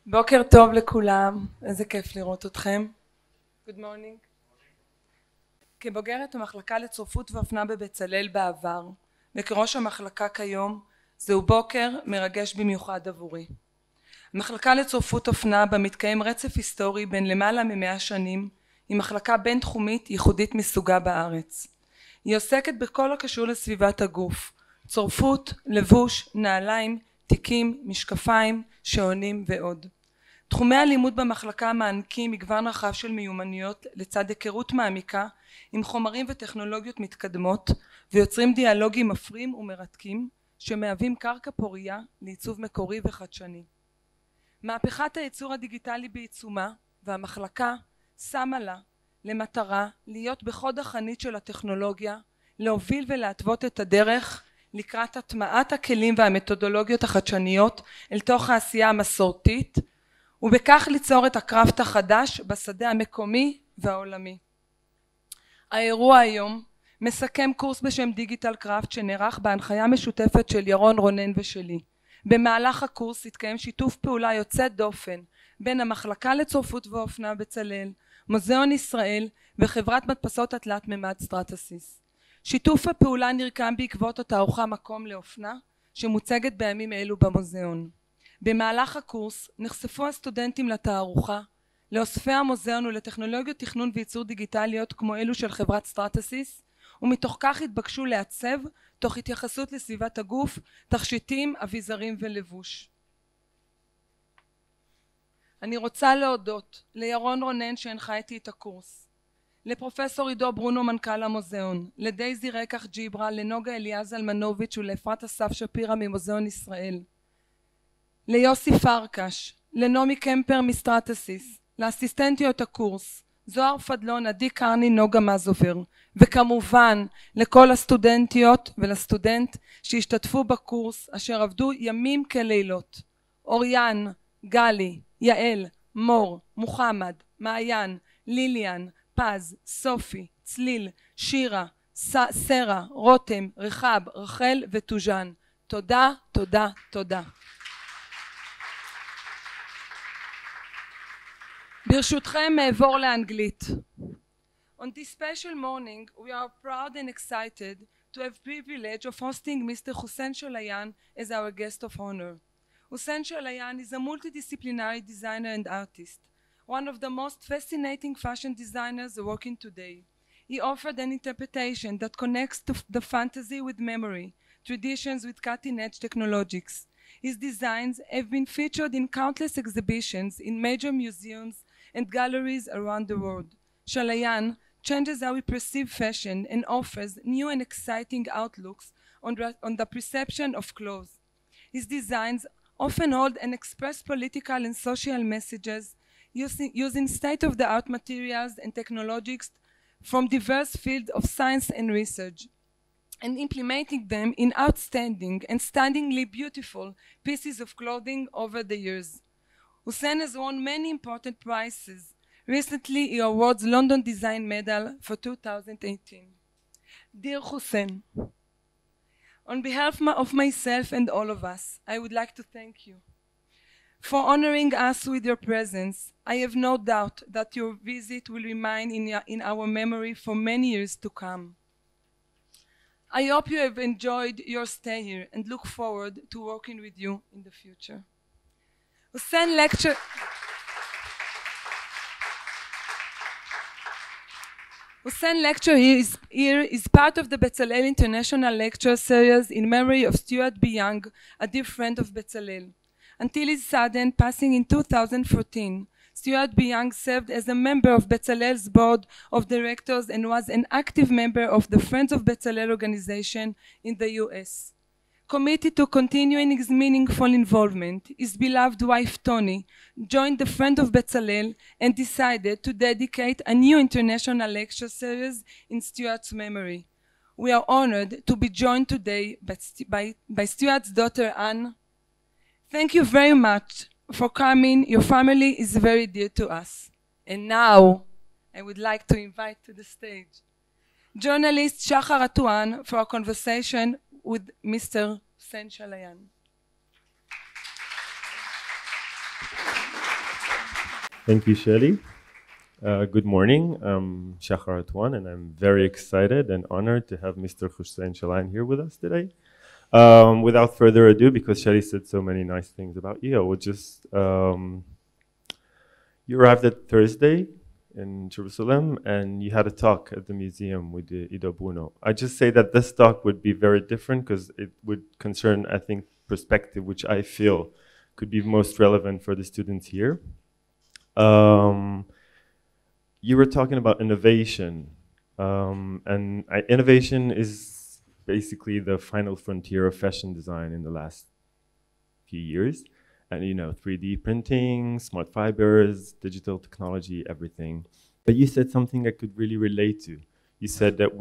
בוקר טוב לכולם, איזה כיף לראות אתכם. Good morning. כבוגרת המחלקה לצורפות ואופנה בבצלאל בעבר וכראש המחלקה כיום, זהו בוקר מרגש במיוחד עבורי. המחלקה לצורפות אופנה בה מתקיים רצף היסטורי בין למעלה מ100 שנים, היא מחלקה בין תחומית ייחודית מסוגה בארץ. היא עוסקת בכל הקשור לסביבת הגוף, צורפות, לבוש, נעליים, תיקים, משקפיים, שעונים ועוד. תחומי הלימוד במחלקה מעניקים מגוון רחב של מיומנויות לצד היכרות מעמיקה עם חומרים וטכנולוגיות מתקדמות ויוצרים דיאלוגים מפרים ומרתקים שמהווים קרקע פוריה לעיצוב מקורי וחדשני. מהפכת הייצור הדיגיטלי בעיצומה והמחלקה שמה לה למטרה להיות בחוד החנית של הטכנולוגיה, להוביל ולהתוות את הדרך לקראת הטמעת הכלים והמתודולוגיות החדשניות אל תוך העשייה המסורתית ובכך ליצור את הקראפט החדש בשדה המקומי והעולמי. האירוע היום מסכם קורס בשם דיגיטל קראפט שנערך בהנחיה משותפת של ירון רונן ושלי. במהלך הקורס התקיים שיתוף פעולה יוצא דופן בין המחלקה לצורפות ואופנה בצלאל, מוזיאון ישראל וחברת מדפסות התלת ממד סטרטסיס. שיתוף הפעולה נרקם בעקבות התארוחה מקום לאופנה שמוצגת בימים אלו במוזיאון. במהלך הקורס נחשפו הסטודנטים לתארוחה, לאוספי המוזיאון ולטכנולוגיות תכנון וייצור דיגיטליות כמו אלו של חברת סטרטסיס, ומתוך כך התבקשו לעצב תוך התייחסות לסביבת הגוף, תכשיטים, אביזרים ולבוש. אני רוצה להודות לירון רונן שהנחה איתי את הקורס, לפרופסור עידו ברונו מנכ"ל המוזיאון, לדייזי רקח ג'יברה, לנוגה אליעז אלמנוביץ' ולאפרת אסף שפירא ממוזיאון ישראל, ליוסי פרקש, לנעמי קמפר מסטרטסיס, לאסיסטנטיות הקורס, זוהר פדלון, עדי קרני, נוגה מזובר, וכמובן לכל הסטודנטיות ולסטודנט שהשתתפו בקורס אשר עבדו ימים כלילות. אוריאן, גלי, יעל, מור, מוחמד, מעיין, ליליאן, פז, סופי, צליל, שירה, סרה, רותם, רחב, רחל ותוז'ן. תודה, תודה, תודה. ברשותכם אעבור לאנגלית. On this special morning, we are proud and excited to have privilege of hosting Mr. Hussein Chalayan as our guest of honor. Hussein Chalayan is a multidisciplinary designer and artist, one of the most fascinating fashion designers working today. He offered an interpretation that connects the fantasy with memory, traditions with cutting-edge technologies. His designs have been featured in countless exhibitions in major museums and galleries around the world. Chalayan changes how we perceive fashion and offers new and exciting outlooks on the perception of clothes. His designs often hold and express political and social messages using state-of-the-art materials and technologies from diverse fields of science and research, and implementing them in outstanding and stunningly beautiful pieces of clothing over the years. Hussein has won many important prizes. Recently, he awards London Design Medal for 2018. Dear Hussein, on behalf of myself and all of us, I would like to thank you for honoring us with your presence. I have no doubt that your visit will remain in our memory for many years to come. I hope you have enjoyed your stay here and look forward to working with you in the future. Hussein lecture here is part of the Bebtzalel International Lecture Series in memory of Stuart ב.יאנג, a dear friend of Bebtzalel. Until his sudden passing in 2014, Stuart ב.יאנג served as a member of Bebtzalel's board of directors and was an active member of the Friends of Bebtzalel organization in the US. Committed to continuing his meaningful involvement, his beloved wife Toni joined the Friend of Bebtzalel and decided to dedicate a new international lecture series in Stuart's memory. We are honored to be joined today by Stuart's daughter Anne. Thank you very much for coming. Your family is very dear to us. And now I would like to invite to the stage journalist אטואן for a conversation with Mr. Hussein Chalayan. Thank you, Shelly. Good morning. I'm Aטואן, and I'm very excited and honored to have Mr. Hussein Chalayan here with us today. Without further ado, because Shelly said so many nice things about you, I would just... you arrived at Thursday in Jerusalem, and you had a talk at the museum with Ido Bruno. I just say that this talk would be very different because it would concern, I think, perspective, which I feel could be most relevant for the students here. You were talking about innovation, and innovation is basically the final frontier of fashion design in the last few years. And 3D printing, smart fibers, digital technology, everything. But you said something I could really relate to. You said that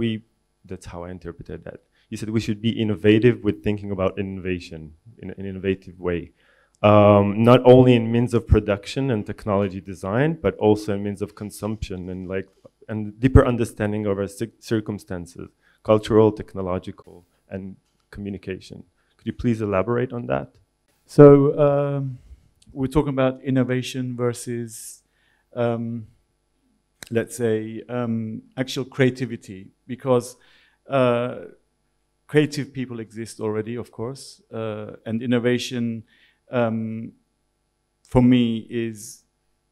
that's how I interpreted that. You said we should be innovative with thinking about innovation in an innovative way. Not only in means of production and technology design, but also in means of consumption and deeper understanding of our circumstances, cultural, technological, and communication. Could you please elaborate on that? So we're talking about innovation versus, let's say, actual creativity, because creative people exist already, of course, and innovation, for me, is,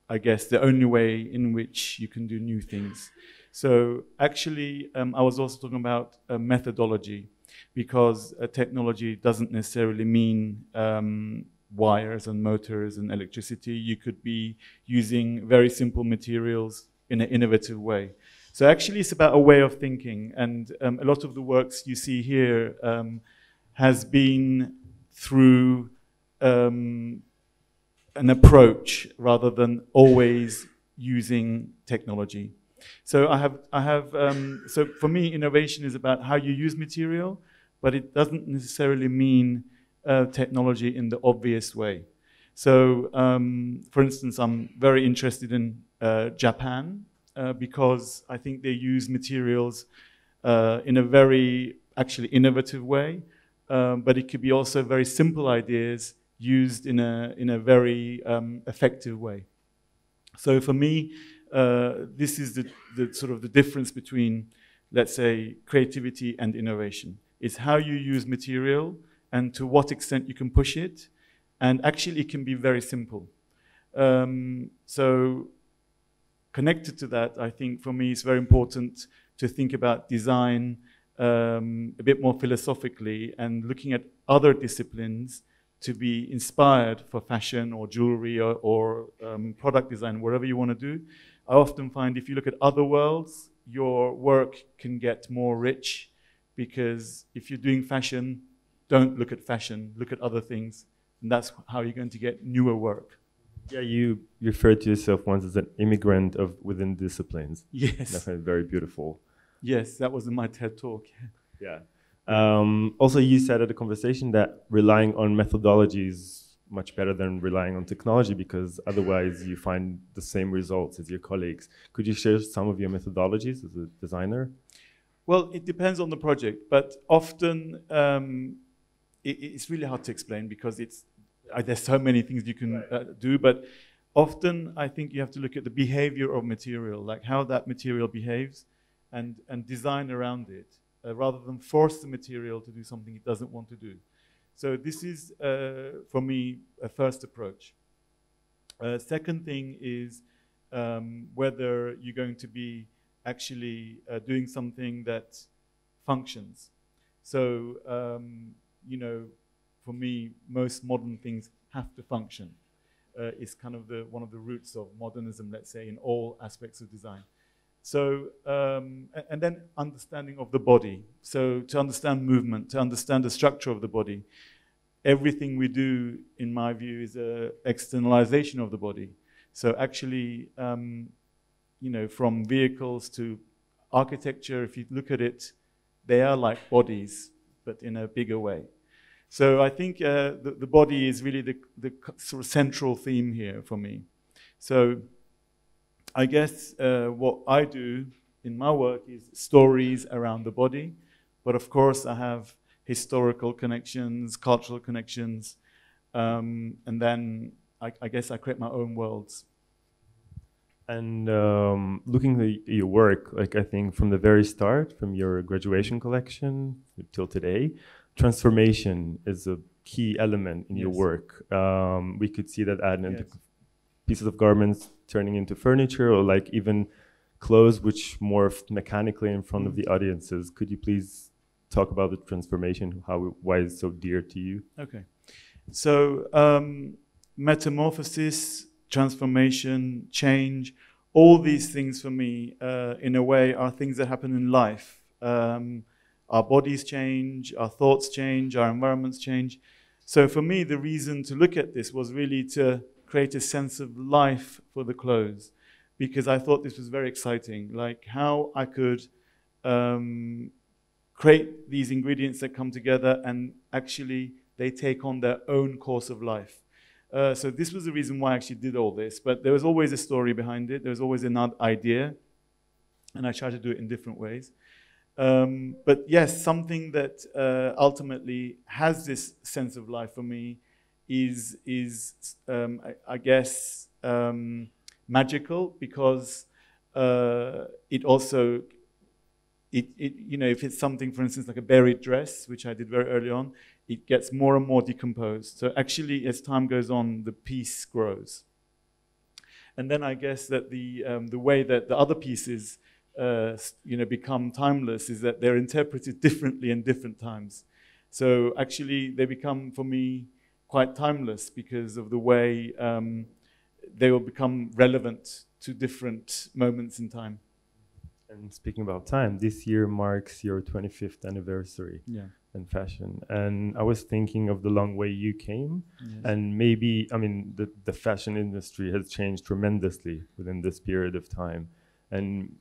I guess, the only way in which you can do new things. So actually, I was also talking about methodology, because technology doesn't necessarily mean wires and motors and electricity. You could be using very simple materials in an innovative way. So actually it's about a way of thinking, and a lot of the works you see here has been through an approach rather than always using technology. So so for me, innovation is about how you use material, but it doesn't necessarily mean technology in the obvious way. So, for instance, I'm very interested in Japan because I think they use materials in a very actually innovative way, but it could be also very simple ideas used in a very effective way. So for me, this is the sort of the difference between, let's say, creativity and innovation. It's how you use material and to what extent you can push it. And actually, it can be very simple. So connected to that, I think for me, it's very important to think about design a bit more philosophically and looking at other disciplines to be inspired for fashion or jewelry or product design, whatever you want to do. I often find if you look at other worlds, your work can get more rich, because if you're doing fashion, don't look at fashion, look at other things, and that's how you're going to get newer work. Yeah, you referred to yourself once as an immigrant within disciplines. Yes. That's very beautiful. Yes, that was in my TED talk. Yeah. Also, you said at the conversation that relying on methodology is much better than relying on technology, because otherwise you find the same results as your colleagues. Could you share some of your methodologies as a designer? Well, it depends on the project, but often it's really hard to explain because there's so many things you can do, but often I think you have to look at the behavior of material, like how that material behaves, and design around it, rather than force the material to do something it doesn't want to do. So this is, for me, a first approach. Second thing is whether you're going to be actually doing something that functions. So, for me, most modern things have to function. It's kind of one of the roots of modernism, let's say, in all aspects of design. So, and then understanding of the body. So to understand movement, to understand the structure of the body. Everything we do, in my view, is an externalization of the body. So actually, from vehicles to architecture, if you look at it, they are like bodies, but in a bigger way. So I think the body is really the sort of central theme here for me. So I guess what I do in my work is stories around the body, but of course I have historical connections, cultural connections, and then I guess I create my own worlds. And looking at your work, like I think from the very start, from your graduation collection till today, transformation is a key element in your work. We could see that adding into pieces of garments turning into furniture, or like even clothes which morphed mechanically in front of the audiences. Could you please talk about the transformation, why it's so dear to you? Okay. So metamorphosis, transformation, change, all these things for me, in a way, are things that happen in life. Our bodies change, our thoughts change, our environments change. So for me, the reason to look at this was really to create a sense of life for the clothes, because I thought this was very exciting, like how I could create these ingredients that come together and actually they take on their own course of life. So this was the reason why I actually did all this, but there was always a story behind it. There was always another idea, and I tried to do it in different ways. But yes, something that ultimately has this sense of life for me is I guess, magical, because it also, you know, if it's something, for instance, like a buried dress, which I did very early on, it gets more and more decomposed. So actually, as time goes on, the piece grows. And then I guess that the way that the other pieces, you know, become timeless is that they're interpreted differently in different times. So actually, they become, for me, quite timeless because of the way they will become relevant to different moments in time. And speaking about time, this year marks your 25th anniversary in fashion. And I was thinking of the long way you came. Yes. And maybe, I mean, the fashion industry has changed tremendously within this period of time. And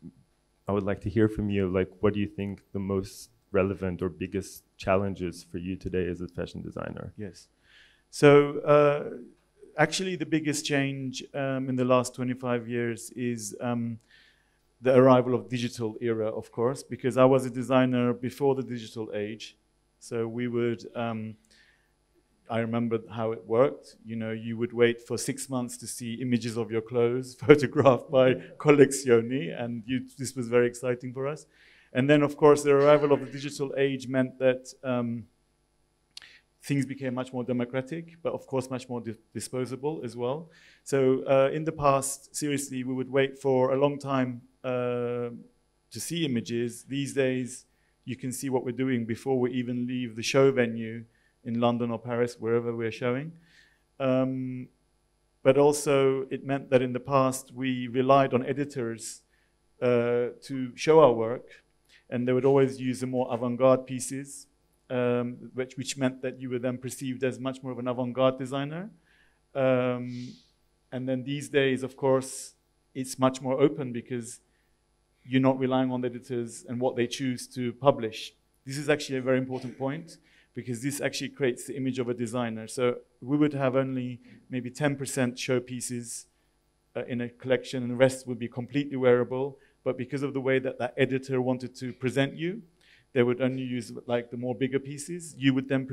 I would like to hear from you, like, what do you think the most relevant or biggest challenges for you today as a fashion designer? Yes. So actually the biggest change in the last 25 years is the arrival of digital era, of course, because I was a designer before the digital age. So we would, I remember how it worked. You know, you would wait for 6 months to see images of your clothes photographed by collezioni, and this was very exciting for us. And then, of course, the arrival of the digital age meant that things became much more democratic, but of course much more disposable as well. So in the past, seriously, we would wait for a long time to see images. These days, you can see what we're doing before we even leave the show venue in London or Paris, wherever we're showing. But also, it meant that in the past, we relied on editors to show our work, and they would always use the more avant-garde pieces, which meant that you were then perceived as much more of an avant-garde designer. And then these days, of course, it's much more open because you're not relying on the editors and what they choose to publish. This is actually a very important point because this actually creates the image of a designer. So we would have only maybe 10% showpieces in a collection, and the rest would be completely wearable. But because of the way that that editor wanted to present you, they would only use like the more bigger pieces. You would then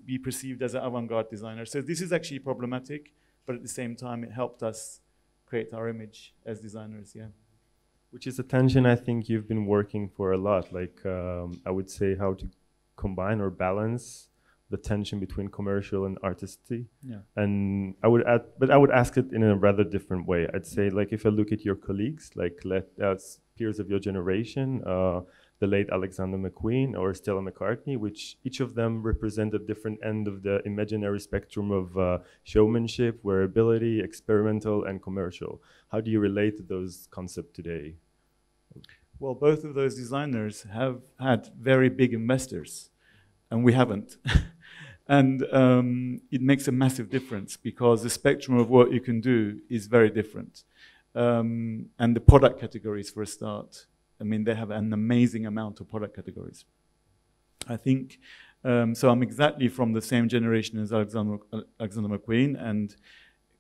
be perceived as an avant-garde designer. So this is actually problematic, but at the same time, it helped us create our image as designers, yeah. Which is a tension I think you've been working for a lot. Like, I would say how to combine or balance the tension between commercial and artistry. Yeah. And I would ask it in a rather different way. I'd say, like, if I look at your colleagues, like peers of your generation, the late Alexander McQueen or Stella McCartney, which each of them represent a different end of the imaginary spectrum of showmanship, wearability, experimental, and commercial. How do you relate to those concepts today? Well, both of those designers have had very big investors, and we haven't. And it makes a massive difference because the spectrum of what you can do is very different. And the product categories, for a start, I mean, they have an amazing amount of product categories. I think, so I'm exactly from the same generation as Alexander McQueen, and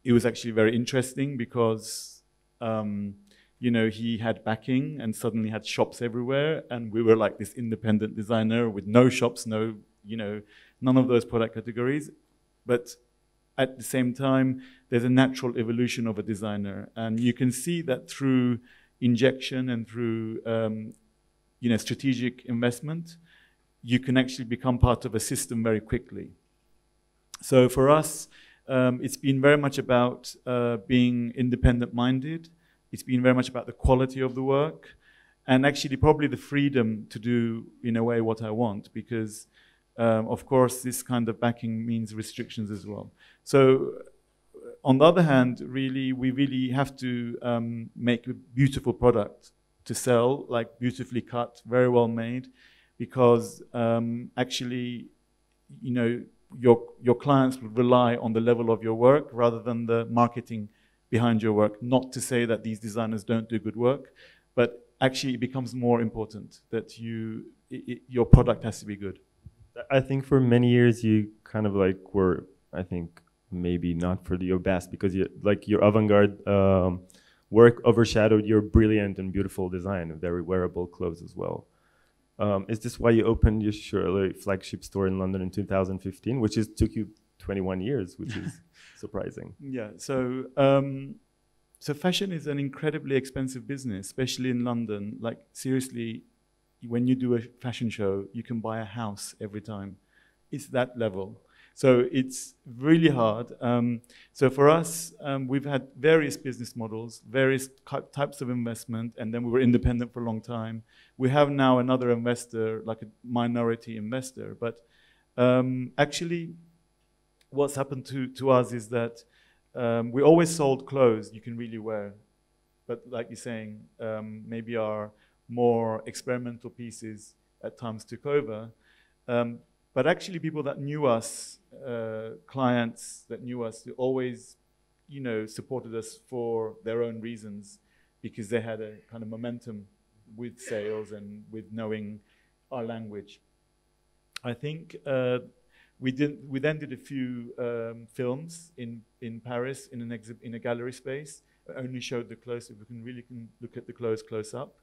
it was actually very interesting because, you know, he had backing and suddenly had shops everywhere, and we were like this independent designer with no shops, no, you know, none of those product categories. But at the same time, there's a natural evolution of a designer. And you can see that through injection and through strategic investment, you can actually become part of a system very quickly. So for us, it's been very much about being independent-minded. It's been very much about the quality of the work, and actually probably the freedom to do, in a way, what I want, because, of course, this kind of backing means restrictions as well. So on the other hand, really, we really have to make a beautiful product to sell, like beautifully cut, very well made, because actually, your clients will rely on the level of your work rather than the marketing behind your work. Not to say that these designers don't do good work, but actually it becomes more important that your product has to be good. I think for many years you kind of like were, I think, maybe not for your best, because your avant-garde work overshadowed your brilliant and beautiful design of very wearable clothes as well. Is this why you opened your flagship store in London in 2015, which took you 21 years, which is surprising? Yeah, so fashion is an incredibly expensive business, especially in London. Like, seriously, when you do a fashion show, you can buy a house every time. It's that level. So it's really hard. So for us, we've had various business models, various types of investment, and then we were independent for a long time. We have now another investor, like a minority investor. But actually, what's happened to us is that we always sold clothes you can really wear. But like you're saying, maybe our more experimental pieces at times took over. But actually, people that knew us, clients that knew us, they always, supported us for their own reasons, because they had a kind of momentum with sales and with knowing our language. I think we then did a few films in Paris in a gallery space. I only showed the clothes, so we can look at the clothes close up.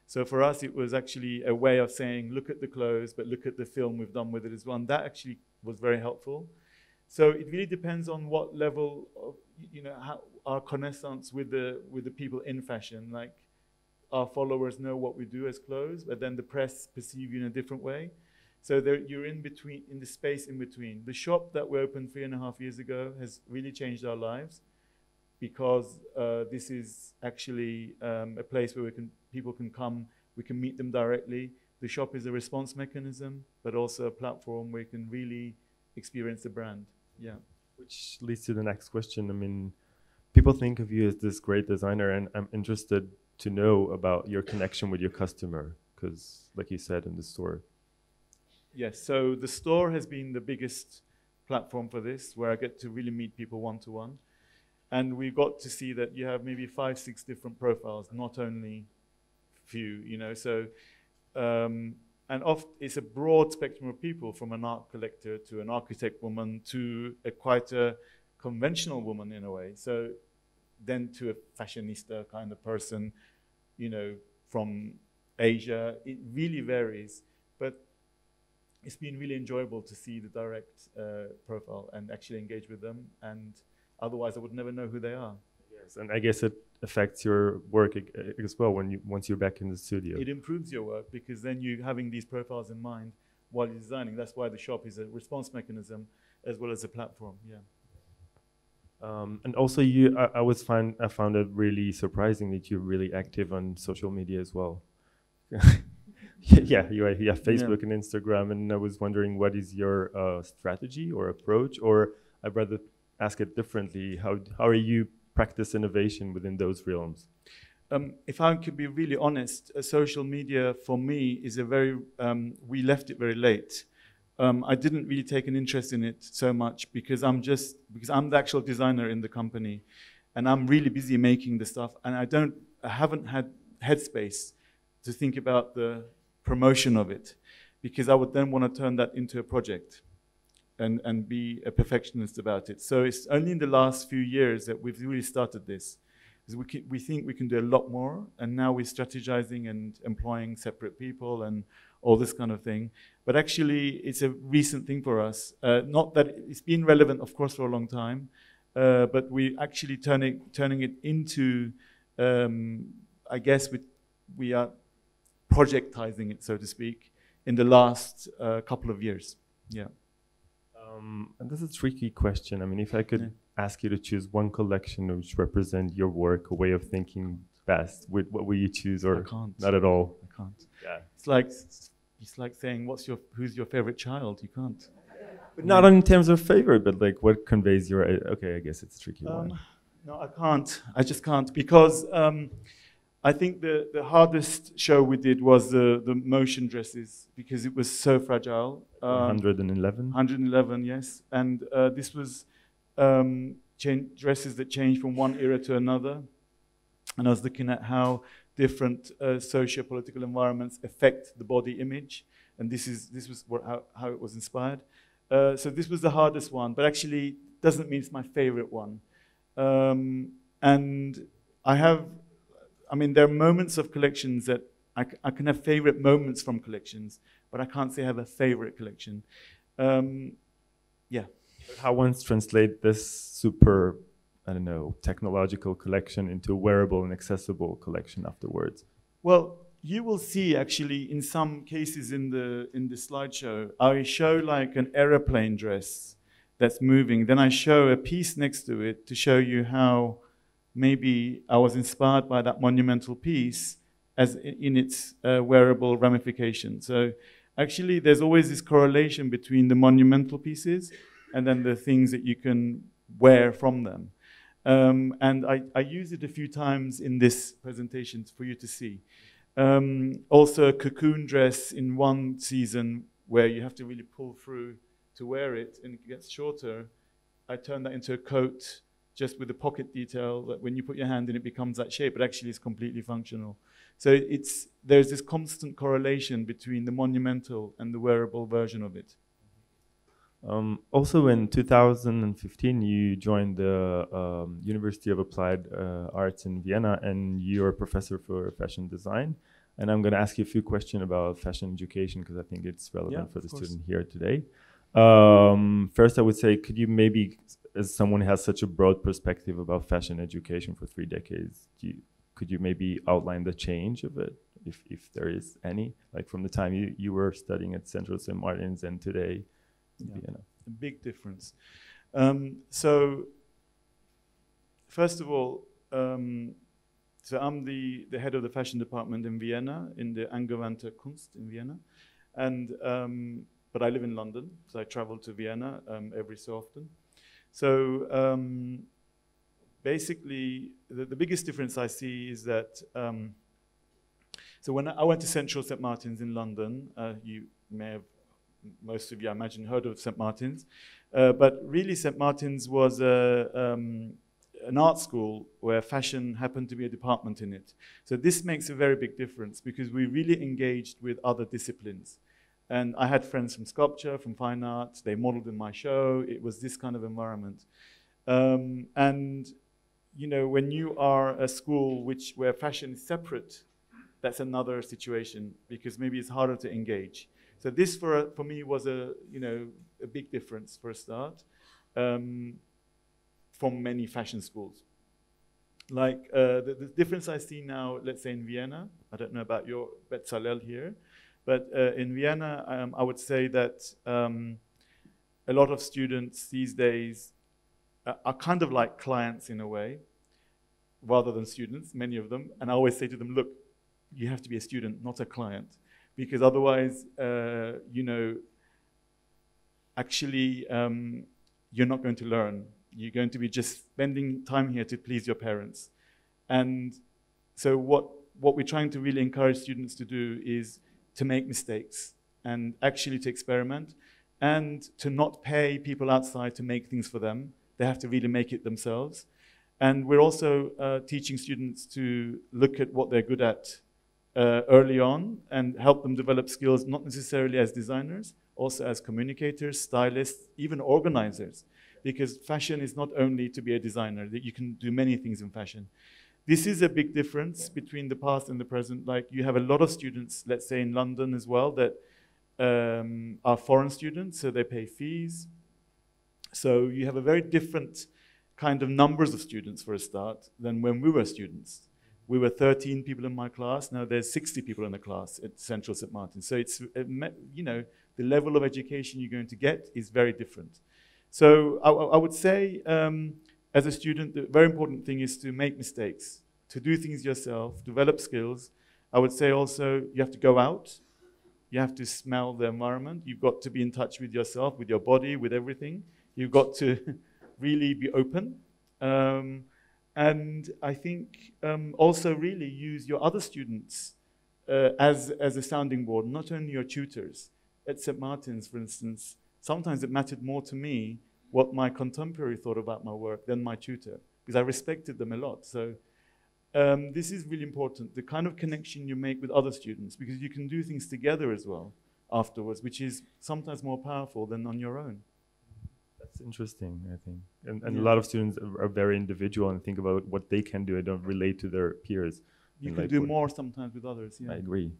So for us, it was actually a way of saying, look at the clothes, but look at the film we've done with it as well. And that actually was very helpful. So it really depends on what level of, how our connaissance with the people in fashion. Like, our followers know what we do as clothes, but then the press perceive you in a different way. So you're in the space in between. The shop that we opened 3.5 years ago has really changed our lives, because this is actually a place where people can come, we can meet them directly. The shop is a response mechanism, but also a platform where you can really experience the brand. Yeah. Which leads to the next question. I mean, people think of you as this great designer, and I'm interested to know about your connection with your customer, because, like you said, in the store. Yes, so the store has been the biggest platform for this, where I get to really meet people one-to-one. And we got to see that you have maybe 5, 6 different profiles, not only few, So, and it's a broad spectrum of people, from an art collector to an architect woman to quite a conventional woman in a way. So then to a fashionista kind of person, from Asia. It really varies, but it's been really enjoyable to see the direct profile and actually engage with them. And otherwise, I would never know who they are. Yes, and I guess it affects your work as well once you're back in the studio. It improves your work, because then you're having these profiles in mind while you're designing. That's why the shop is a response mechanism as well as a platform. Yeah. And also, I found it really surprising that you're really active on social media as well. Yeah, you have Facebook and Instagram, and I was wondering, what is your strategy or approach, or I'd rather ask it differently. How are you practice innovation within those realms? If I could be really honest, social media for me is we left it very late. I didn't really take an interest in it so much because I'm the actual designer in the company, and I'm really busy making the stuff, and I haven't had headspace to think about the promotion of it, because I would then want to turn that into a project and be a perfectionist about it. So it's only in the last few years that we've really started this. Because we think we can do a lot more, and now we're strategizing and employing separate people and all this kind of thing. But actually, it's a recent thing for us. Not that it's been relevant, of course, for a long time, but we actually turning it into, I guess we are projectizing it, so to speak, in the last couple of years. Yeah. And this is a tricky question. I mean, if I could ask you to choose one collection which represent your work, a way of thinking best, what will you choose, or I can't. not at all? I can't. Yeah. It's like saying who's your favorite child. You can't. But not in terms of favorite, but like what conveys your. Okay, I guess it's a tricky one. No, I can't. I just can't, because I think the hardest show we did was the motion dresses, because it was so fragile. 111. 111, yes. And this was dresses that changed from one era to another. And I was looking at how different socio-political environments affect the body image. And this was how it was inspired. So this was the hardest one, but actually doesn't mean it's my favorite one. And there are moments of collections that I can have favorite moments from collections, but I can't say I have a favorite collection. Yeah. How one translate this super, I don't know, technological collection into a wearable and accessible collection afterwards? Well, you will see actually in some cases in the slideshow, I show like an aeroplane dress that's moving. Then I show a piece next to it to show you how maybe I was inspired by that monumental piece as in its wearable ramification. So actually there's always this correlation between the monumental pieces and then the things that you can wear from them. And I use it a few times in this presentation for you to see. Also a cocoon dress in one season where you have to really pull through to wear it and it gets shorter. I turn that into a coat just with the pocket detail that when you put your hand in it becomes that shape, but actually it's completely functional. So there's this constant correlation between the monumental and the wearable version of it. Also in 2015, you joined the University of Applied Arts in Vienna, and you're a professor for fashion design. And I'm going to ask you a few questions about fashion education because I think it's relevant for the student here today. First, I would say, could you maybe, as someone who has such a broad perspective about fashion education for 3 decades, could you maybe outline the change of it, if there is any, like from the time you were studying at Central St. Martin's and today? Yeah, a big difference. So, first of all, so I'm the head of the fashion department in Vienna, in the Angewandte Kunst in Vienna, and but I live in London, so I travel to Vienna every so often. So basically, the biggest difference I see is that so when I went to Central St. Martin's in London, you may have, most of you, I imagine, heard of St. Martin's. But really, St. Martin's was an art school where fashion happened to be a department in it. So this makes a very big difference because we really engaged with other disciplines. And I had friends from sculpture, from fine art. They modeled in my show. It was this kind of environment. And, you know, when you are a school where fashion is separate, that's another situation because maybe it's harder to engage. So this for me was a big difference for a start from many fashion schools. Like the difference I see now, let's say in Vienna, I don't know about your Betsalel here, but in Vienna, I would say that a lot of students these days are kind of like clients in a way, rather than students, many of them. And I always say to them, look, you have to be a student, not a client. Because otherwise, actually, you're not going to learn. You're going to be just spending time here to please your parents. And so what we're trying to really encourage students to do is to make mistakes and actually to experiment and to not pay people outside to make things for them. They have to really make it themselves. And we're also teaching students to look at what they're good at early on and help them develop skills, not necessarily as designers, also as communicators, stylists, even organizers. Because fashion is not only to be a designer, that you can do many things in fashion. This is a big difference between the past and the present. Like you have a lot of students, let's say in London as well, that are foreign students, so they pay fees. So you have a very different kind of numbers of students for a start than when we were students. We were 13 people in my class. Now there's 60 people in the class at Central St. Martin. So it's, you know, the level of education you're going to get is very different. So I would say, as a student, the very important thing is to make mistakes, to do things yourself, develop skills. I would say also you have to go out. You have to smell the environment. You've got to be in touch with yourself, with your body, with everything. You've got to really be open. And I think also really use your other students as a sounding board, not only your tutors. At St. Martin's, for instance, sometimes it mattered more to me what my contemporary thought about my work than my tutor, because I respected them a lot. So this is really important, the kind of connection you make with other students, because you can do things together as well afterwards, which is sometimes more powerful than on your own. That's interesting, I think. And a lot of students are very individual and think about what they can do and don't relate to their peers. You can do more sometimes with others. Yeah. I agree.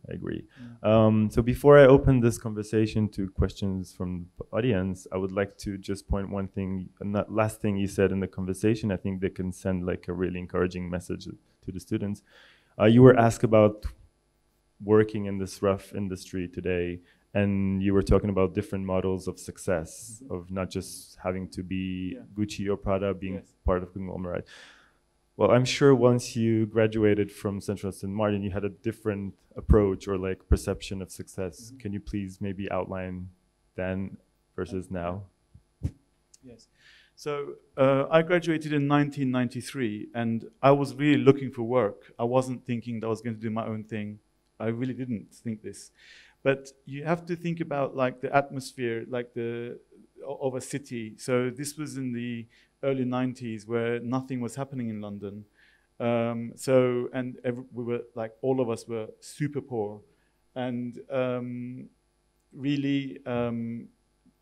Yeah. So before I open this conversation to questions from the audience, I would like to just point one thing, and that last thing you said in the conversation, I think that can send like a really encouraging message to the students. You were asked about working in this rough industry today, and you were talking about different models of success, of not just having to be Gucci or Prada, being part of conglomerate. Well, I'm sure once you graduated from Central St. Martin, you had a different approach or like perception of success. Can you please maybe outline then versus now? Yes. So I graduated in 1993, and I was really looking for work. I wasn't thinking that I was going to do my own thing. I really didn't think this. But you have to think about like the atmosphere, like of a city. So this was in the early 90s where nothing was happening in London. We were like, all of us were super poor. And really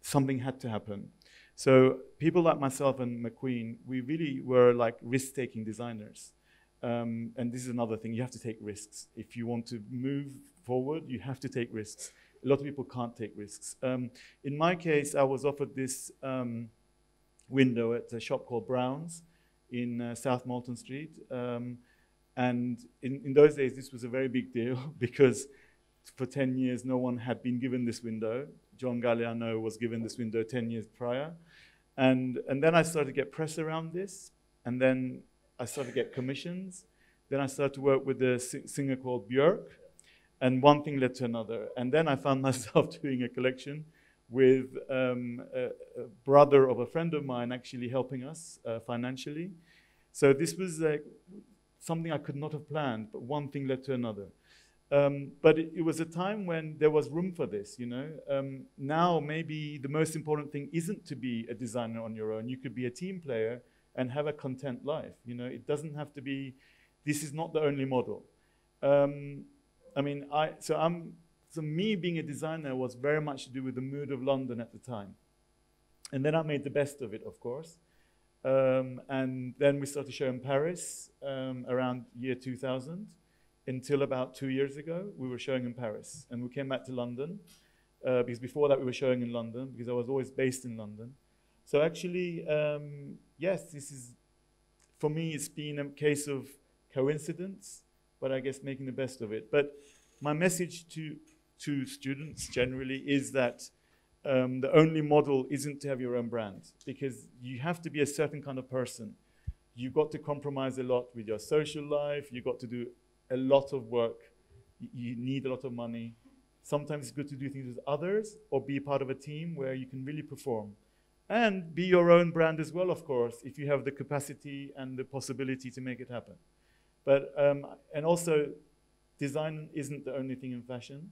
something had to happen. So people like myself and McQueen, we really were like risk-taking designers. And this is another thing, you have to take risks. If you want to move forward, you have to take risks. A lot of people can't take risks. In my case, I was offered this window at a shop called Brown's in South Molton Street. And in those days, this was a very big deal because for 10 years, no one had been given this window. John Galliano was given this window 10 years prior. And then I started to get press around this. And then I started to get commissions. Then I started to work with a singer called Björk. And one thing led to another. And then I found myself doing a collection with a brother of a friend of mine actually helping us financially. So this was something I could not have planned, but one thing led to another. But it was a time when there was room for this, you know. Now maybe the most important thing isn't to be a designer on your own. You could be a team player and have a content life, you know. It doesn't have to be, this is not the only model. So me being a designer was very much to do with the mood of London at the time. And then I made the best of it, of course. And then we started to show in Paris around year 2000. Until about 2 years ago, we were showing in Paris. And we came back to London, because before that we were showing in London, because I was always based in London. So actually, yes, this is, for me, it's been a case of coincidence, but I guess making the best of it. But my message to students generally is that the only model isn't to have your own brand, because you have to be a certain kind of person. You've got to compromise a lot with your social life. You've got to do a lot of work. You need a lot of money. Sometimes it's good to do things with others or be part of a team where you can really perform. And be your own brand as well, of course, if you have the capacity and the possibility to make it happen. But, and also, design isn't the only thing in fashion.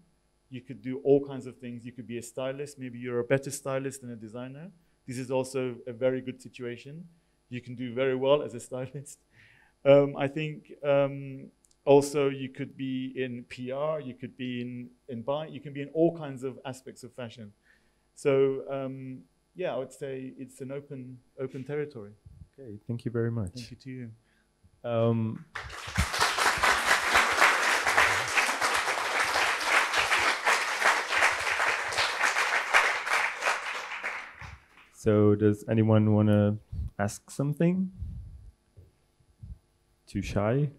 You could do all kinds of things. You could be a stylist. Maybe you're a better stylist than a designer. This is also a very good situation. You can do very well as a stylist. I think also you could be in PR, you could be in buying, you can be in all kinds of aspects of fashion. So yeah, I would say it's an open territory. Okay, thank you very much. Thank you to you. So does anyone want to ask something? Too shy?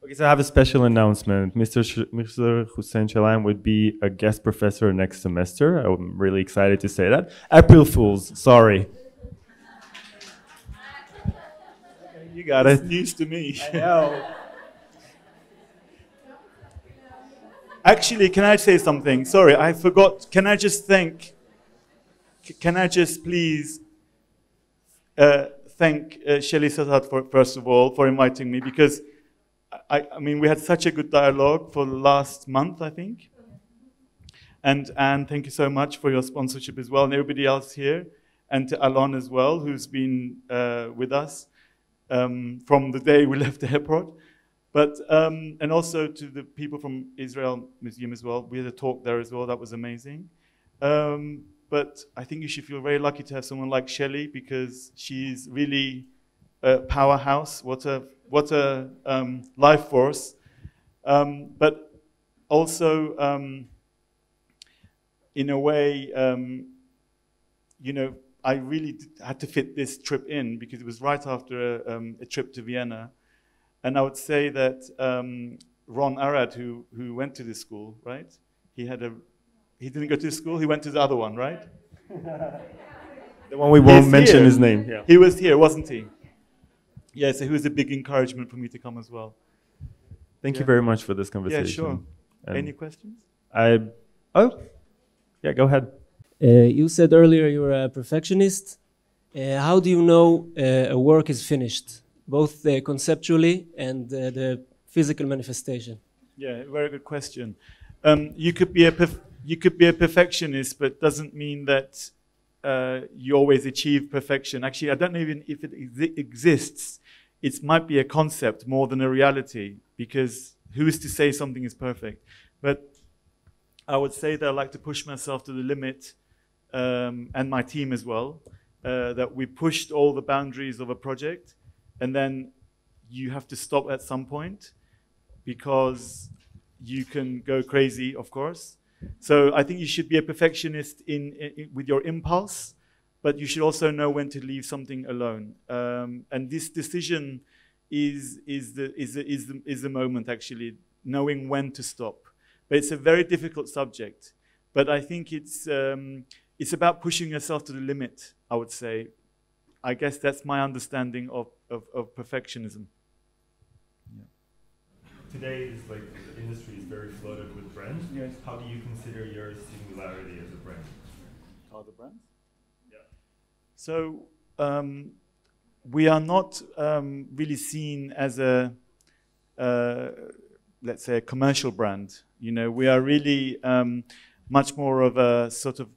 Okay, so I have a special announcement. Mr. Hussein Chalayan would be a guest professor next semester. I'm really excited to say that. April Fools, sorry. You got it. It's news to me. I know. Actually, can I say something? Sorry, I forgot. Can I just please thank Shealiyn for, first of all, for inviting me, because I mean, we had such a good dialogue for the last month, I think. And thank you so much for your sponsorship as well, and everybody else here, and to Alon as well, who's been with us from the day we left the airport. But, and also to the people from Israel Museum as well. We had a talk there as well, that was amazing. But I think you should feel very lucky to have someone like Shelly, because she's really a powerhouse. What a life force. But also, in a way, you know, I really had to fit this trip in, because it was right after a trip to Vienna. And I would say that Ron Arad, who went to this school, right? He didn't go to the school, he went to the other one, right? The one we won't mention his name. Yeah. He was here, wasn't he? Yeah, so he was a big encouragement for me to come as well. Thank you very much for this conversation. Yeah, sure. And any questions? Yeah, go ahead. You said earlier you're a perfectionist. How do you know a work is finished, both conceptually and the physical manifestation? Yeah, very good question. You could be a perfectionist, but doesn't mean that you always achieve perfection. Actually, I don't know even if it exists. It might be a concept more than a reality, because who is to say something is perfect? But I would say that I like to push myself to the limit, and my team as well, that we pushed all the boundaries of a project, and then you have to stop at some point, because you can go crazy, of course. So I think you should be a perfectionist with your impulse, but you should also know when to leave something alone. And this decision is the moment, actually, knowing when to stop. But it's a very difficult subject. But I think it's about pushing yourself to the limit, I would say. I guess that's my understanding of perfectionism. Yeah. Today, the industry is very flooded with brands. Yes. How do you consider your singularity as a brand? Other brands? Yeah. So we are not really seen as a, let's say, a commercial brand. You know, we are really much more of a sort of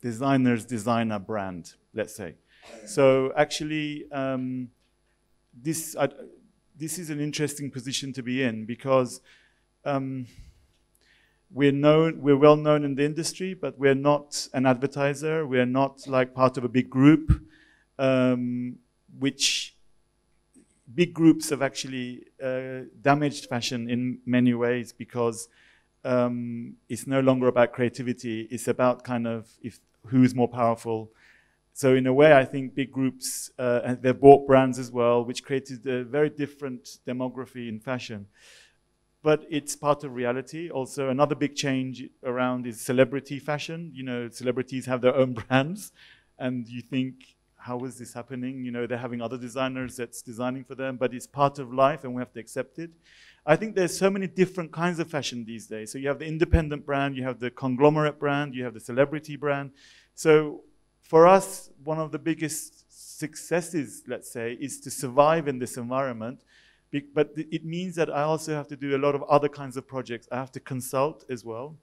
designer's designer brand, let's say. So actually, this is an interesting position to be in, because we're well known in the industry, but we're not an advertiser. We're not like part of a big group, which big groups have actually damaged fashion in many ways, because it's no longer about creativity. It's about kind of who's more powerful. So in a way, I think big groups, and they've bought brands as well, which created a very different demography in fashion. But it's part of reality. Also, another big change around is celebrity fashion. You know, celebrities have their own brands, and you think, how is this happening? You know, they're having other designers that's designing for them, but it's part of life, and we have to accept it. I think there's so many different kinds of fashion these days. So you have the independent brand, you have the conglomerate brand, you have the celebrity brand. So for us, one of the biggest successes, let's say, is to survive in this environment. But it means that I also have to do a lot of other kinds of projects. I have to consult as well.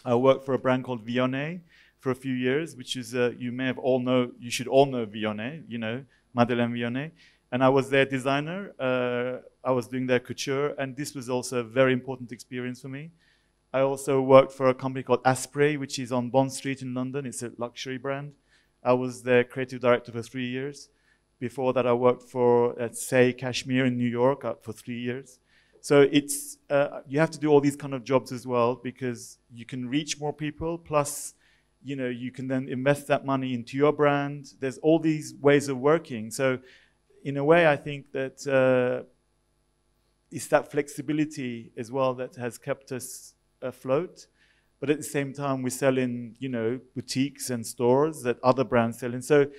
I worked for a brand called Vionnet for a few years, which is, you should all know Vionnet, you know, Madeleine Vionnet. And I was their designer. I was doing their couture, and this was also a very important experience for me. I also worked for a company called Asprey, which is on Bond Street in London. It's a luxury brand. I was their creative director for 3 years. Before that, I worked for, let's say, Cashmere in New York for 3 years. So it's you have to do all these kind of jobs as well, because you can reach more people. Plus, you know, you can then invest that money into your brand. There's all these ways of working. So in a way, I think that it's that flexibility as well that has kept us afloat. But at the same time, we sell in, you know, boutiques and stores that other brands sell in. So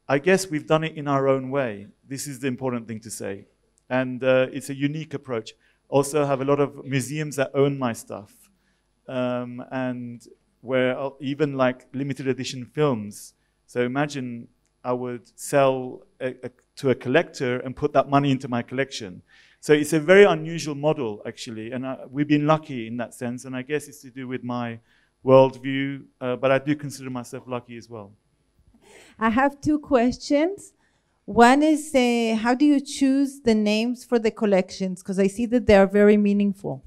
I guess we've done it in our own way. This is the important thing to say. And it's a unique approach. Also have a lot of museums that own my stuff. And where even like limited edition films. So imagine I would sell to a collector and put that money into my collection. So it's a very unusual model, actually, and we've been lucky in that sense, and I guess it's to do with my worldview, but I do consider myself lucky as well. I have two questions. One is, how do you choose the names for the collections? Because I see that they are very meaningful.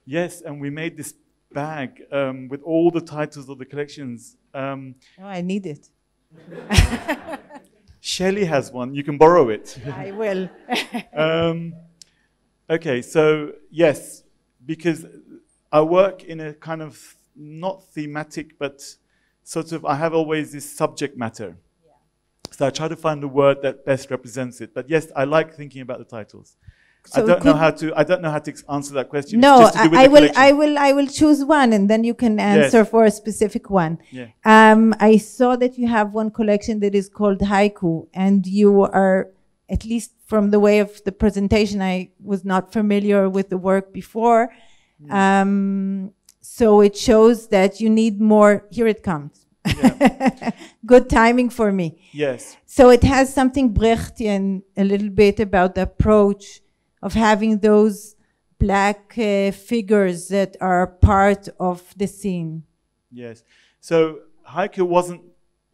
Yes, and we made this bag with all the titles of the collections. Oh, I need it. Shelley has one. You can borrow it. I will. Okay, so yes, because I work in a kind of not thematic, but sort of, I have always this subject matter. Yeah. So I try to find the word that best represents it. But yes, I like thinking about the titles. So I don't know how to answer that question. No, I will choose one, and then you can answer for a specific one. Yeah. I saw that you have one collection that is called Haiku, and you are, at least from the way of the presentation, I was not familiar with the work before. So it shows that you need more. Here it comes. Yeah. Good timing for me. Yes. So it has something Brechtian a little bit about the approach of having those black figures that are part of the scene. Yes. So Haiku wasn't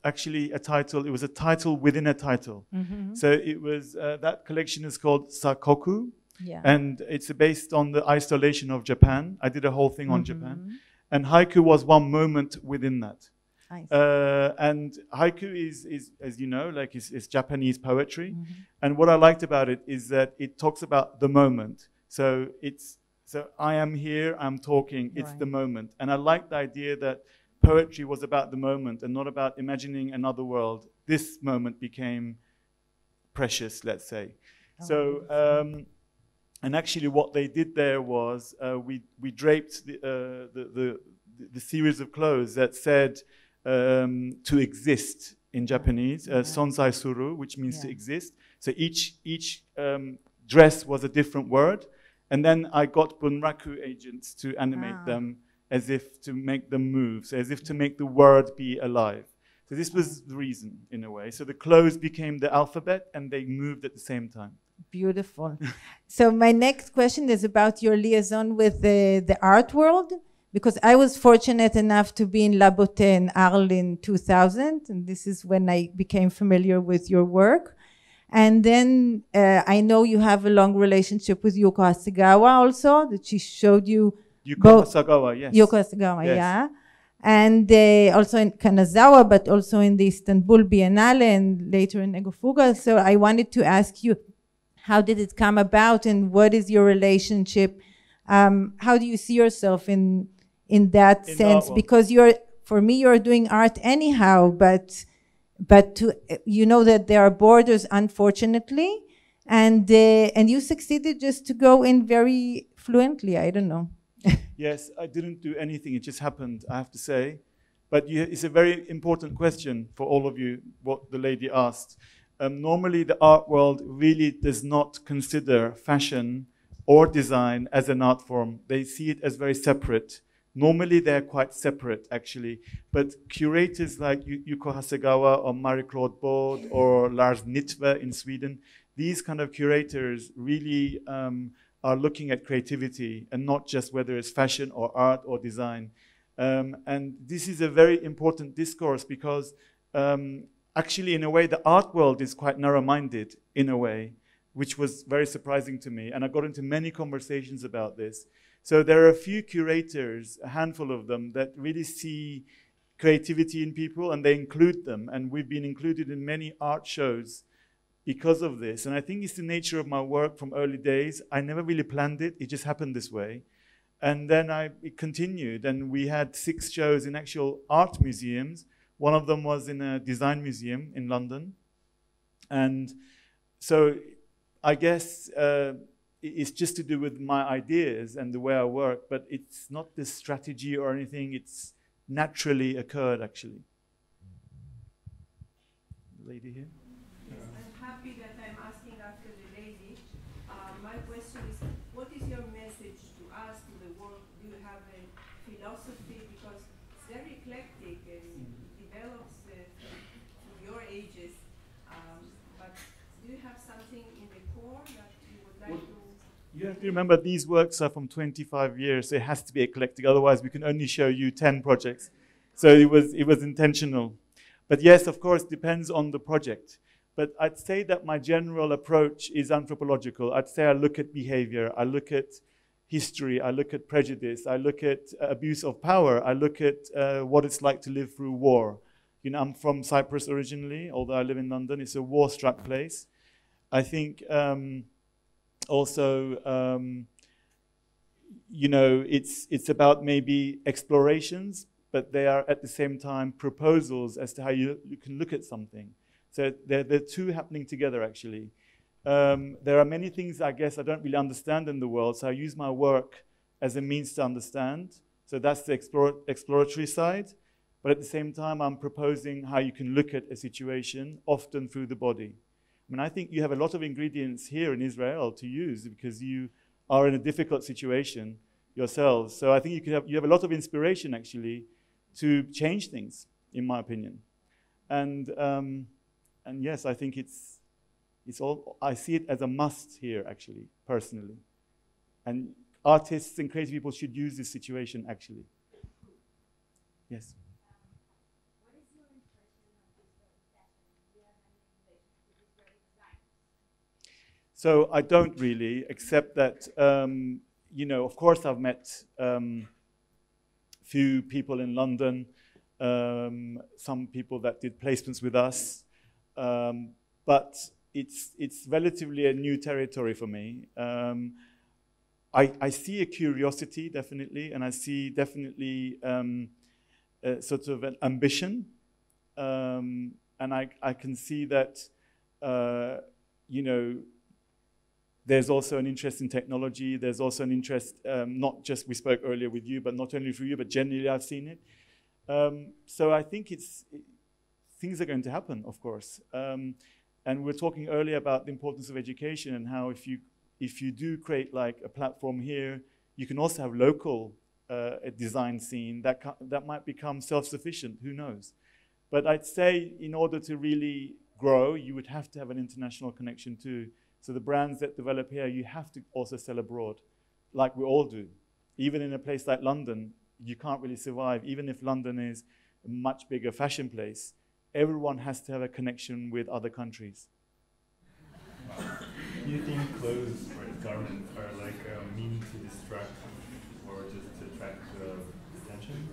actually a title. It was a title within a title. Mm-hmm. So it was, that collection is called Sakoku. Yeah. And it's based on the isolation of Japan. I did a whole thing on Japan. And Haiku was one moment within that. And haiku is, as you know, like is Japanese poetry. Mm-hmm. And what I liked about it is that it talks about the moment. So I am here, I'm talking, it's the moment. And I liked the idea that poetry was about the moment and not about imagining another world. This moment became precious, let's say. And actually what they did there was we draped the series of clothes that said, to exist in Japanese, sonsai suru, which means to exist. So each dress was a different word, and then I got bunraku agents to animate them as if to make them move, so as if to make the word be alive. So this was the reason, in a way. So the clothes became the alphabet, and they moved at the same time. Beautiful. So my next question is about your liaison with the art world. Because I was fortunate enough to be in La Beauté in Arles in 2000, and this is when I became familiar with your work. And then I know you have a long relationship with Yoko Hasegawa also, that she showed you. Yoko Hasegawa, yes. Yoko Hasegawa, yes. Yeah. And also in Kanazawa, but also in the Istanbul Biennale and later in Egofuga. So I wanted to ask you, how did it come about and what is your relationship? How do you see yourself in that sense? Because for me, you're doing art anyhow, but you know that there are borders, unfortunately, and you succeeded just to go in very fluently. I don't know. Yes, I didn't do anything. It just happened, I have to say. But it's a very important question for all of you, what the lady asked. Normally, the art world really does not consider fashion or design as an art form. They see it as very separate. Normally, they're quite separate, actually. But curators like Yuko Hasegawa or Marie-Claude Baud or Lars Nitve in Sweden, these kind of curators really are looking at creativity and not just whether it's fashion or art or design. And this is a very important discourse because actually, in a way, the art world is quite narrow-minded, in a way, which was very surprising to me. And I got into many conversations about this. So there are a few curators, a handful of them, that really see creativity in people and they include them. And we've been included in many art shows because of this. And I think it's the nature of my work from early days. I never really planned it. It just happened this way. And then it continued, and we had 6 shows in actual art museums. One of them was in a design museum in London. And so I guess it's just to do with my ideas and the way I work, but it's not this strategy or anything. It's naturally occurred, actually. The lady here. Yes, I'm happy that I'm asking after the lady. My question is, what is your message to us, to the world? Do you have a philosophy? Because it's very eclectic and develops to your ages. But do you have something in the core that you would like to? You have to remember these works are from 25 years, so it has to be eclectic. Otherwise, we can only show you 10 projects. So it was intentional. But yes, of course, depends on the project. But I'd say that my general approach is anthropological. I'd say I look at behavior, I look at history, I look at prejudice, I look at abuse of power, I look at what it's like to live through war. You know, I'm from Cyprus originally, although I live in London. It's a war-struck place. I think also, you know, it's about maybe explorations, but they are at the same time proposals as to how you can look at something. So they're two happening together, actually. There are many things, I guess, I don't really understand in the world, so I use my work as a means to understand. So that's the exploratory side. But at the same time, I'm proposing how you can look at a situation, often through the body. I mean, I think you have a lot of ingredients here in Israel to use because you are in a difficult situation yourselves. So I think you have a lot of inspiration, actually, to change things, in my opinion. And yes, I think it's all, I see it as a must here, actually, personally. And artists and creative people should use this situation, actually. Yes? What is your impression of Israeli fashion? Do you have any relationship with Israeli design? So I don't really, except that, you know, of course I've met few people in London, some people that did placements with us, but it's relatively a new territory for me. I see a curiosity, definitely, and I see definitely sort of an ambition, and I can see that, you know, there's also an interest in technology. There's also an interest, not just we spoke earlier with you, but not only through you, but generally I've seen it. So I think things are going to happen, of course. And we're talking earlier about the importance of education and how if you do create like a platform here, you can also have local a design scene that might become self-sufficient. Who knows? But I'd say in order to really grow, you would have to have an international connection too. So the brands that develop here, you have to also sell abroad, like we all do. Even in a place like London, you can't really survive. Even if London is a much bigger fashion place, everyone has to have a connection with other countries. Do you think clothes or garments are like a means to distract or just to attract attention?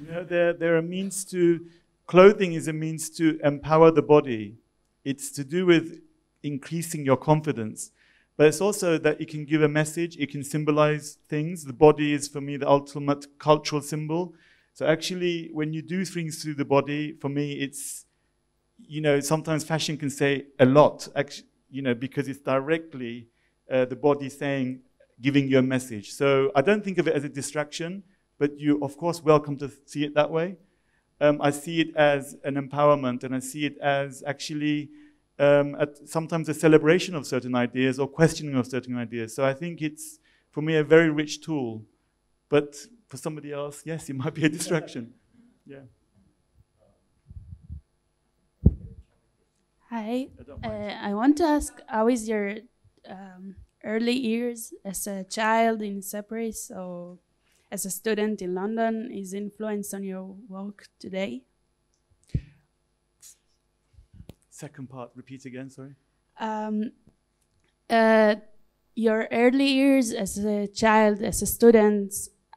You know, they're a means to, clothing is a means to empower the body. It's to do with increasing your confidence. But it's also that it can give a message, it can symbolize things. The body is, for me, the ultimate cultural symbol. So actually, when you do things through the body, for me, it's, you know, sometimes fashion can say a lot, actually, you know, because it's directly the body saying, giving you a message. So I don't think of it as a distraction, but you're, of course, welcome to see it that way. I see it as an empowerment, and I see it as actually sometimes a celebration of certain ideas or questioning of certain ideas. So I think it's, for me, a very rich tool. But for somebody else, yes, it might be a distraction. Yeah. Hi. I want to ask, how is your early years as a child in Cyprus or as a student in London is influenced on your work today? Second part, repeat again, sorry. Your early years as a child, as a student,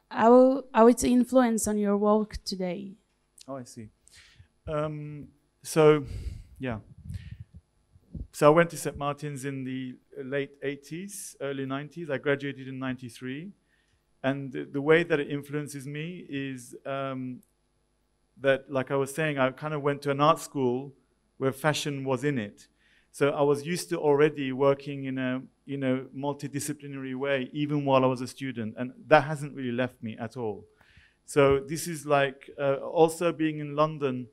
how it's influenced on your work today? Oh, I see. So, yeah. So I went to St. Martin's in the late 80s, early 90s. I graduated in 93. And the way that it influences me is that, like I was saying, I kind of went to an art school where fashion was in it. So I was used to already working in a multidisciplinary way, even while I was a student, and that hasn't really left me at all. So this is like also being in London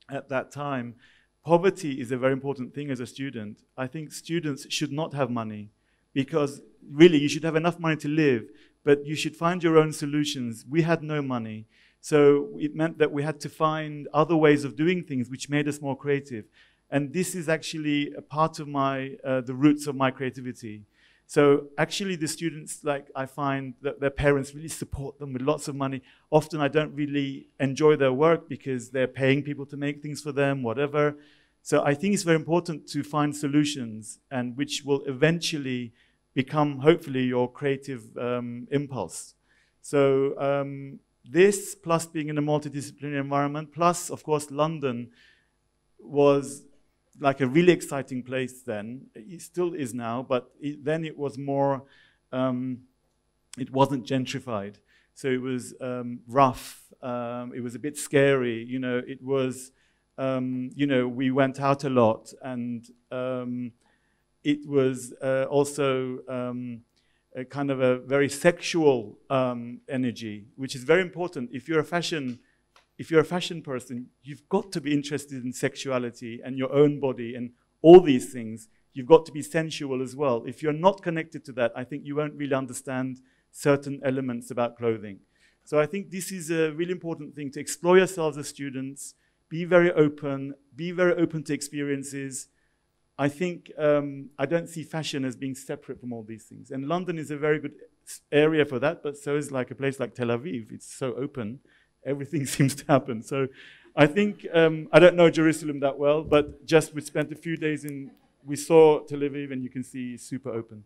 at that time. Poverty is a very important thing as a student. I think students should not have money, because really you should have enough money to live, but you should find your own solutions. We had no money, so it meant that we had to find other ways of doing things which made us more creative. And this is actually a part of the roots of my creativity. So actually the students, like, I find that their parents really support them with lots of money. Often I don't really enjoy their work because they're paying people to make things for them, whatever. So I think it's very important to find solutions, and which will eventually become, hopefully, your creative impulse. So this, plus being in a multidisciplinary environment, plus, of course, London was like a really exciting place then. It still is now, but then it was more, it wasn't gentrified. So it was rough, it was a bit scary, it was, we went out a lot, and it was also a kind of a very sexual energy, which is very important. If you're a fashion person, you've got to be interested in sexuality and your own body and all these things. You've got to be sensual as well. If you're not connected to that, I think you won't really understand certain elements about clothing. So I think this is a really important thing, to explore yourselves as students, be very open to experiences. I think I don't see fashion as being separate from all these things. And London is a very good area for that, but so is like a place like Tel Aviv. It's so open. Everything seems to happen. So I think, I don't know Jerusalem that well, but just we spent a few days we saw Tel Aviv, and you can see it's super open.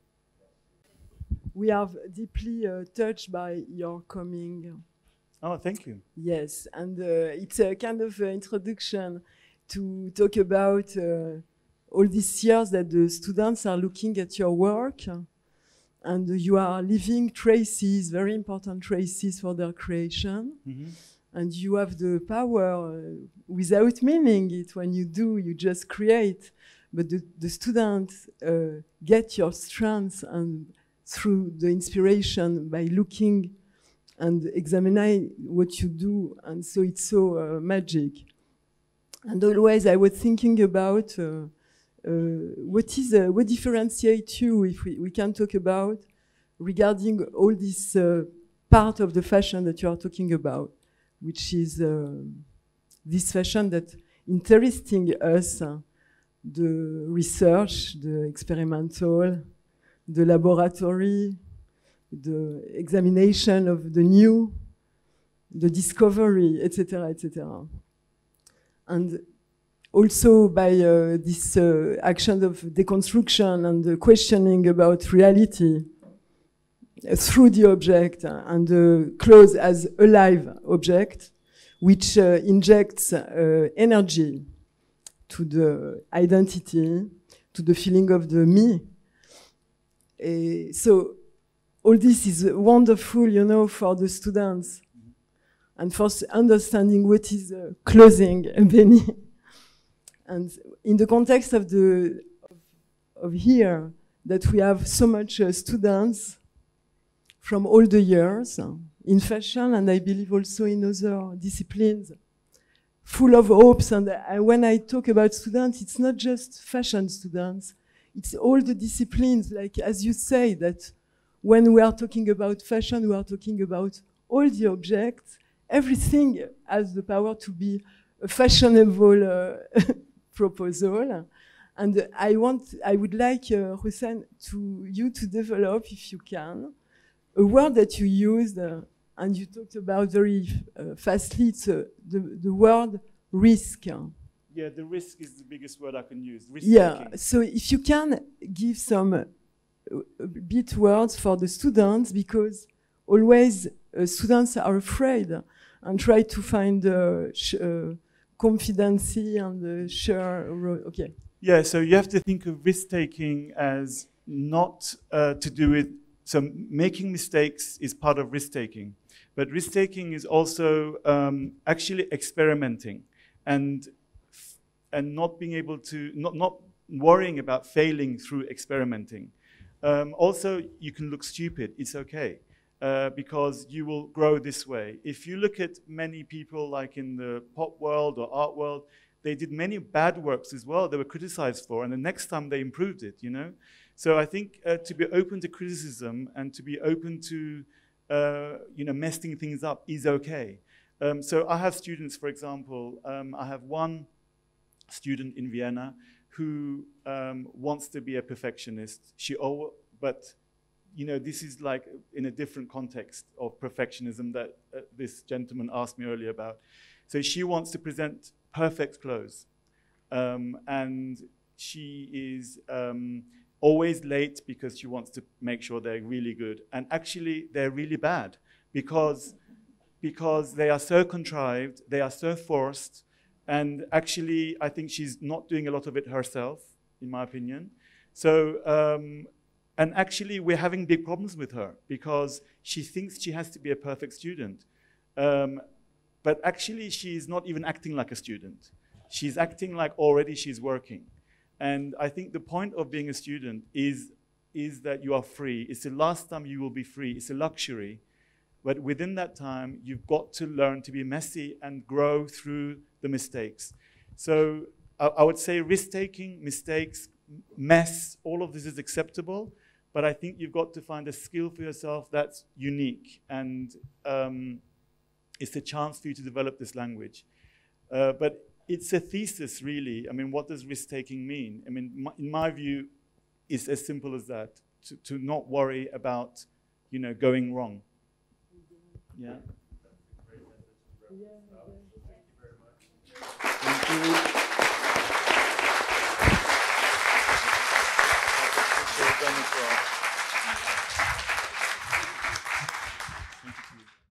We are deeply touched by your coming. Oh, thank you. Yes, and it's a kind of introduction to talk about all these years that the students are looking at your work, and you are leaving traces, very important traces for their creation. Mm-hmm. And you have the power, without meaning it, when you do, you just create. But the students get your strengths and through the inspiration by looking and examining what you do. And so it's so magic. And always I was thinking about what differentiates you, if we can talk about, regarding all this part of the fashion that you are talking about, which is this fashion that interesting us, the research, the experimental, the laboratory, the examination of the new, the discovery, etc., etc. And also by this action of deconstruction and the questioning about reality through the object and the clothes as a live object, which injects energy to the identity, to the feeling of the me. So all this is wonderful, for the students and for understanding what is clothing, Benny. And in the context of here, that we have so much students from all the years in fashion, and I believe also in other disciplines, full of hopes. And when I talk about students, it's not just fashion students, it's all the disciplines, like as you say, that when we are talking about fashion, we are talking about all the objects. Everything has the power to be a fashionable proposal. And I would like, Hussein, you to develop, if you can, a word that you used, and you talked about very fastly, it's the word risk. Yeah, the risk is the biggest word I can use. Risk yeah, taking. So if you can give some bit words for the students, because always students are afraid and try to find confidence and sure. Okay. Yeah, so you have to think of risk taking as not to do with So making mistakes is part of risk-taking. But risk-taking is also actually experimenting and not being able to, not worrying about failing through experimenting. Also, you can look stupid, it's okay, because you will grow this way. If you look at many people like in the pop world or art world, they did many bad works as well they were criticized for, and the next time they improved it, you know? So I think to be open to criticism and to be open to, you know, messing things up is okay. So I have students, for example, I have one student in Vienna who wants to be a perfectionist. But you know, this is like in a different context of perfectionism that this gentleman asked me earlier about. So she wants to present perfect clothes, and she is always late because she wants to make sure they're really good. And actually, they're really bad because they are so contrived, they are so forced, and actually, I think she's not doing a lot of it herself, in my opinion. So, and actually, we're having big problems with her because she thinks she has to be a perfect student. But actually, she's not even acting like a student. She's acting like already she's working. And I think the point of being a student is that you are free. It's the last time you will be free. It's a luxury. But within that time, you've got to learn to be messy and grow through the mistakes. So I would say risk-taking, mistakes, mess, all of this is acceptable. But I think you've got to find a skill for yourself that's unique. And it's a chance for you to develop this language. But it's a thesis, really. I mean, what does risk-taking mean? I mean, in my view, it's as simple as that, to not worry about, you know, going wrong. Yeah. Thank you very much. Thank you.